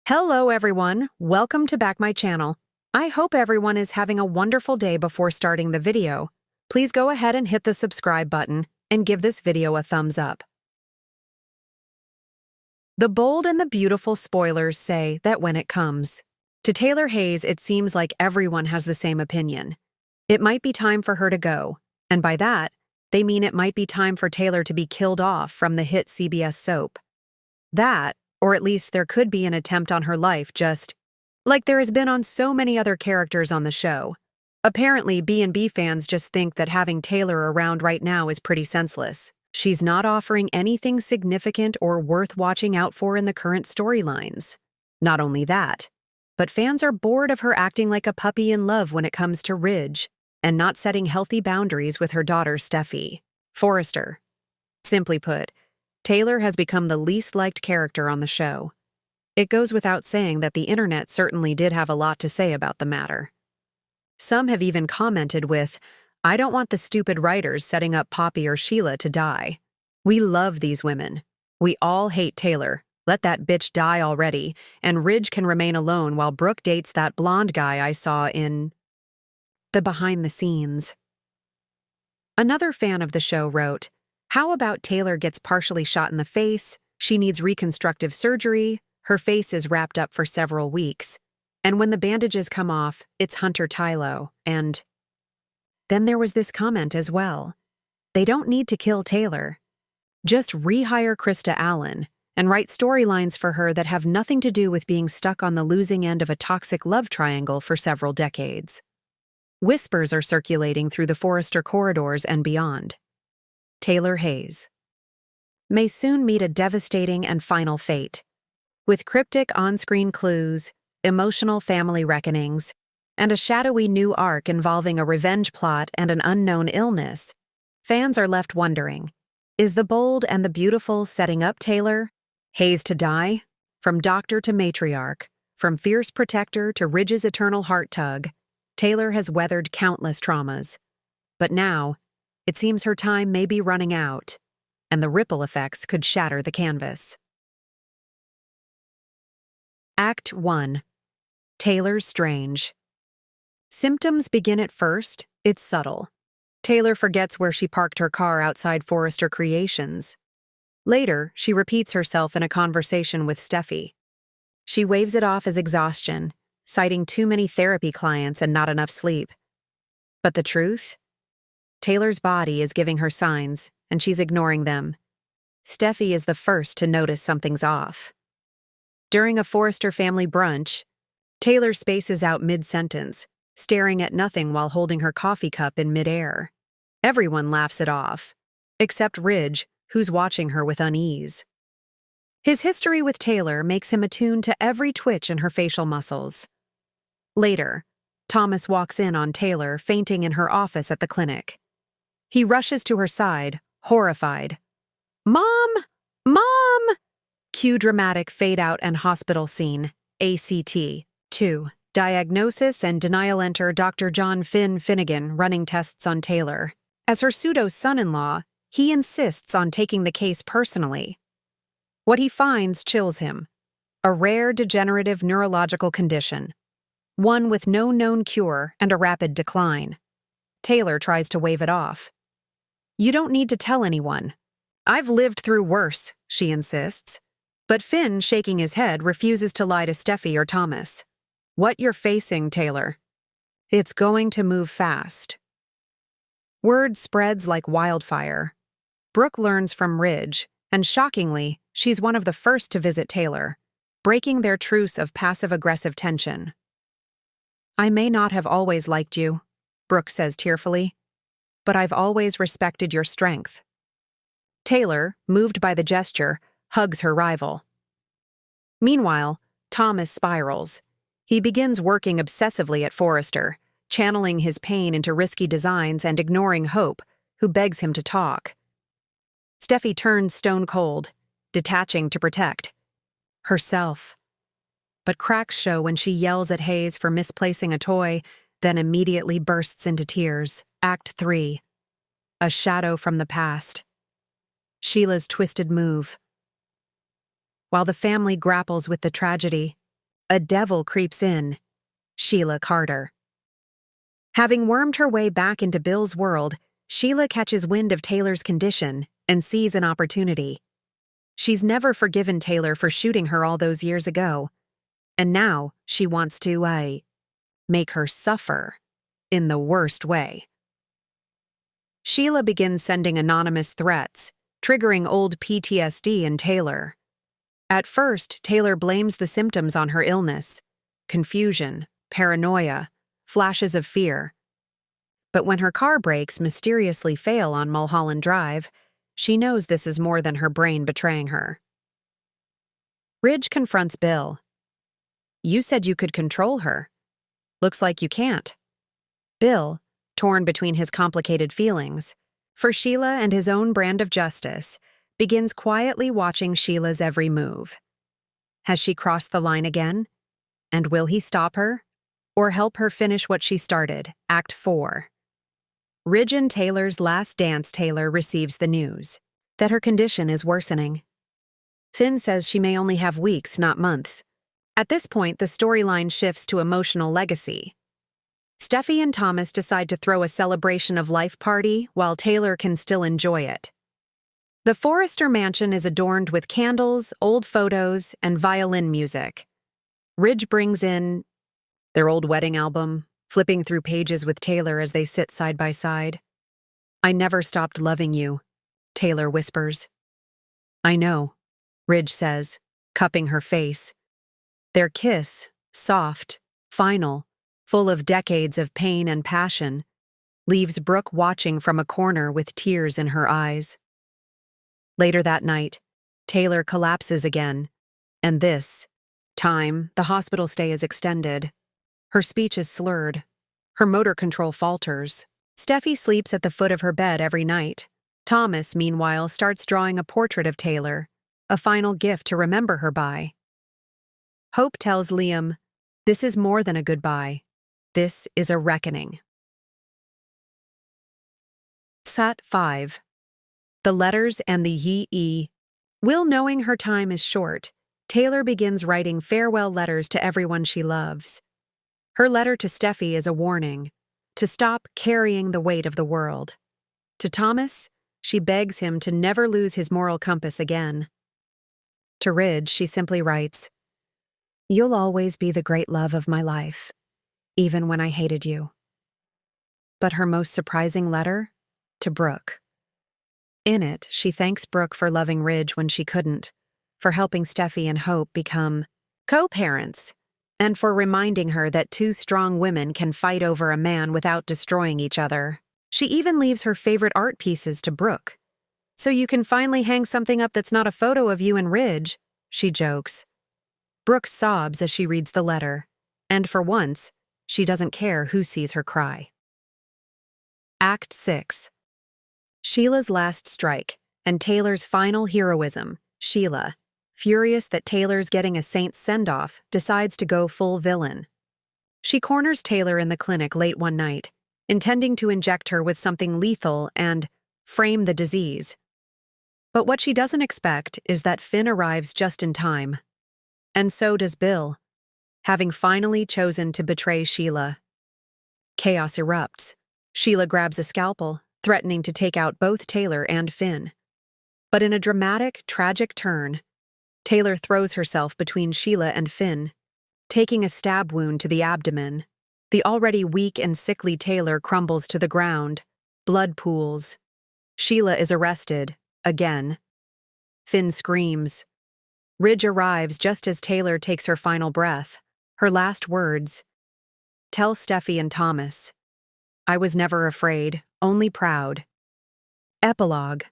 Hello everyone, welcome to back my channel. I hope everyone is having a wonderful day before starting the video. Please go ahead and hit the subscribe button and give this video a thumbs up. The bold and the beautiful spoilers say that when it comes to Taylor Hayes, it seems like everyone has the same opinion. It might be time for her to go, and by that, they mean it might be time for Taylor to be killed off from the hit CBS soap. That, or at least there could be an attempt on her life, just like there has been on so many other characters on the show. Apparently, B&B fans just think that having Taylor around right now is pretty senseless. She's not offering anything significant or worth watching out for in the current storylines. Not only that, but fans are bored of her acting like a puppy in love when it comes to Ridge and not setting healthy boundaries with her daughter Steffi. Forrester. Simply put, Taylor has become the least liked character on the show. It goes without saying that the internet certainly did have a lot to say about the matter. Some have even commented with, "I don't want the stupid writers setting up Poppy or Sheila to die. We love these women. We all hate Taylor. Let that bitch die already, and Ridge can remain alone while Brooke dates that blonde guy I saw in the behind the scenes." Another fan of the show wrote, "How about Taylor gets partially shot in the face, she needs reconstructive surgery, her face is wrapped up for several weeks, and when the bandages come off, it's Hunter Tylo, and..." Then there was this comment as well. They don't need to kill Taylor. Just rehire Krista Allen and write storylines for her that have nothing to do with being stuck on the losing end of a toxic love triangle for several decades. Whispers are circulating through the Forrester corridors and beyond. Taylor Hayes may soon meet a devastating and final fate. With cryptic on-screen clues, emotional family reckonings, and a shadowy new arc involving a revenge plot and an unknown illness, fans are left wondering, is the bold and the beautiful setting up Taylor Hayes to die? From doctor to matriarch, from fierce protector to Ridge's eternal heart tug, Taylor has weathered countless traumas. But now, it seems her time may be running out, and the ripple effects could shatter the canvas. Act 1. Taylor's Strange. Symptoms begin at first, it's subtle. Taylor forgets where she parked her car outside Forrester Creations. Later, she repeats herself in a conversation with Steffi. She waves it off as exhaustion, citing too many therapy clients and not enough sleep. But the truth? Taylor's body is giving her signs, and she's ignoring them. Steffi is the first to notice something's off. During a Forrester family brunch, Taylor spaces out mid-sentence, staring at nothing while holding her coffee cup in midair. Everyone laughs it off, except Ridge, who's watching her with unease. His history with Taylor makes him attuned to every twitch in her facial muscles. Later, Thomas walks in on Taylor fainting in her office at the clinic. He rushes to her side, horrified. "Mom! Mom!" Cue dramatic fade-out and hospital scene, ACT. 2. Diagnosis and denial. Enter Dr. John Finnegan running tests on Taylor. As her pseudo-son-in-law, he insists on taking the case personally. What he finds chills him. A rare degenerative neurological condition. One with no known cure and a rapid decline. Taylor tries to wave it off. "You don't need to tell anyone. I've lived through worse," she insists. But Finn, shaking his head, refuses to lie to Steffi or Thomas. "What you're facing, Taylor. It's going to move fast." Word spreads like wildfire. Brooke learns from Ridge, and shockingly, she's one of the first to visit Taylor, breaking their truce of passive-aggressive tension. "I may not have always liked you," Brooke says tearfully, "but I've always respected your strength." Taylor, moved by the gesture, hugs her rival. Meanwhile, Thomas spirals. He begins working obsessively at Forrester, channeling his pain into risky designs and ignoring Hope, who begs him to talk. Steffi turns stone cold, detaching to protect herself. But cracks show when she yells at Hayes for misplacing a toy, then immediately bursts into tears. Act 3. A shadow from the past. Sheila's twisted move. While the family grapples with the tragedy, A devil creeps in. Sheila Carter. Having wormed her way back into Bill's world, Sheila catches wind of Taylor's condition and sees an opportunity. She's never forgiven Taylor for shooting her all those years ago, and now she wants to, make her suffer in the worst way. Sheila begins sending anonymous threats, triggering old PTSD in Taylor. At first, Taylor blames the symptoms on her illness: confusion, paranoia, flashes of fear. But when her car brakes mysteriously fail on Mulholland Drive, she knows this is more than her brain betraying her. Ridge confronts Bill. "You said you could control her. Looks like you can't." Bill, torn between his complicated feelings, for Sheila and his own brand of justice, begins quietly watching Sheila's every move. Has she crossed the line again? And will he stop her? Or help her finish what she started, Act 4? Ridge and Taylor's last dance. Taylor receives the news that her condition is worsening. Finn says she may only have weeks, not months. At this point, the storyline shifts to emotional legacy. Steffi and Thomas decide to throw a celebration of life party while Taylor can still enjoy it. The Forrester mansion is adorned with candles, old photos, and violin music. Ridge brings in their old wedding album, flipping through pages with Taylor as they sit side by side. "I never stopped loving you," Taylor whispers. "I know," Ridge says, cupping her face. Their kiss, soft, final, full of decades of pain and passion, leaves Brooke watching from a corner with tears in her eyes. Later that night, Taylor collapses again, and this time the hospital stay is extended. Her speech is slurred. Her motor control falters. Steffi sleeps at the foot of her bed every night. Thomas, meanwhile, starts drawing a portrait of Taylor, a final gift to remember her by. Hope tells Liam, "This is more than a goodbye. This is a reckoning." Sat 5. The letters and the ye. Will knowing her time is short, Taylor begins writing farewell letters to everyone she loves. Her letter to Steffi is a warning to stop carrying the weight of the world. To Thomas, she begs him to never lose his moral compass again. To Ridge, she simply writes, "You'll always be the great love of my life, even when I hated you." But her most surprising letter? To Brooke. In it, she thanks Brooke for loving Ridge when she couldn't, for helping Steffi and Hope become co-parents, and for reminding her that two strong women can fight over a man without destroying each other. She even leaves her favorite art pieces to Brooke. "So you can finally hang something up that's not a photo of you and Ridge," she jokes. Brooke sobs as she reads the letter, and for once, she doesn't care who sees her cry. Act 6. Sheila's last strike, and Taylor's final heroism. Sheila, furious that Taylor's getting a saint's send-off, decides to go full villain. She corners Taylor in the clinic late one night, intending to inject her with something lethal and frame the disease. But what she doesn't expect is that Finn arrives just in time. And so does Bill, having finally chosen to betray Sheila. Chaos erupts. Sheila grabs a scalpel, threatening to take out both Taylor and Finn. But in a dramatic, tragic turn, Taylor throws herself between Sheila and Finn, taking a stab wound to the abdomen. The already weak and sickly Taylor crumbles to the ground. Blood pools. Sheila is arrested, again. Finn screams. Ridge arrives just as Taylor takes her final breath. Her last words, "Tell Steffi and Thomas. I was never afraid, only proud." Epilogue.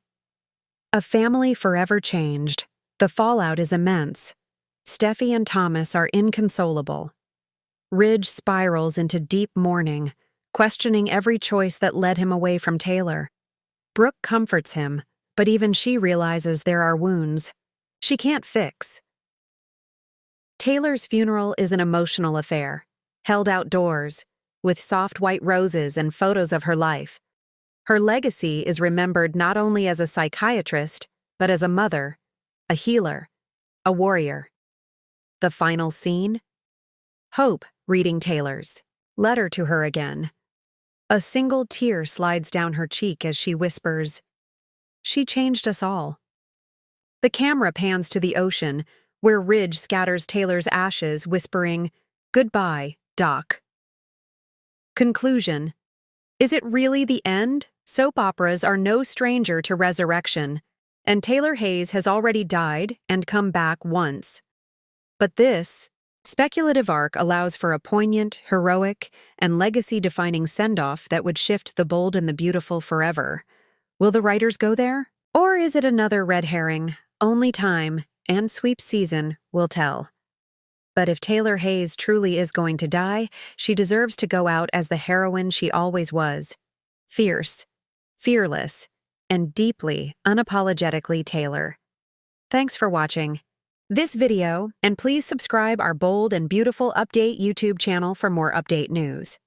A family forever changed. The fallout is immense. Steffi and Thomas are inconsolable. Ridge spirals into deep mourning, questioning every choice that led him away from Taylor. Brooke comforts him, but even she realizes there are wounds she can't fix. Taylor's funeral is an emotional affair, held outdoors, with soft white roses and photos of her life. Her legacy is remembered not only as a psychiatrist, but as a mother, a healer, a warrior. The final scene? Hope, reading Taylor's letter to her again. A single tear slides down her cheek as she whispers, "She changed us all." The camera pans to the ocean, where Ridge scatters Taylor's ashes, whispering, "Goodbye, Doc." Conclusion. Is it really the end? Soap operas are no stranger to resurrection, and Taylor Hayes has already died and come back once. But this speculative arc allows for a poignant, heroic, and legacy-defining send-off that would shift the bold and the beautiful forever. Will the writers go there? Or is it another red herring? Only time and sweep season will tell. But if Taylor Hayes truly is going to die, she deserves to go out as the heroine she always was. Fierce, fearless, and deeply, unapologetically Taylor. Thanks for watching this video, and please subscribe our Bold and Beautiful Update YouTube channel for more update news.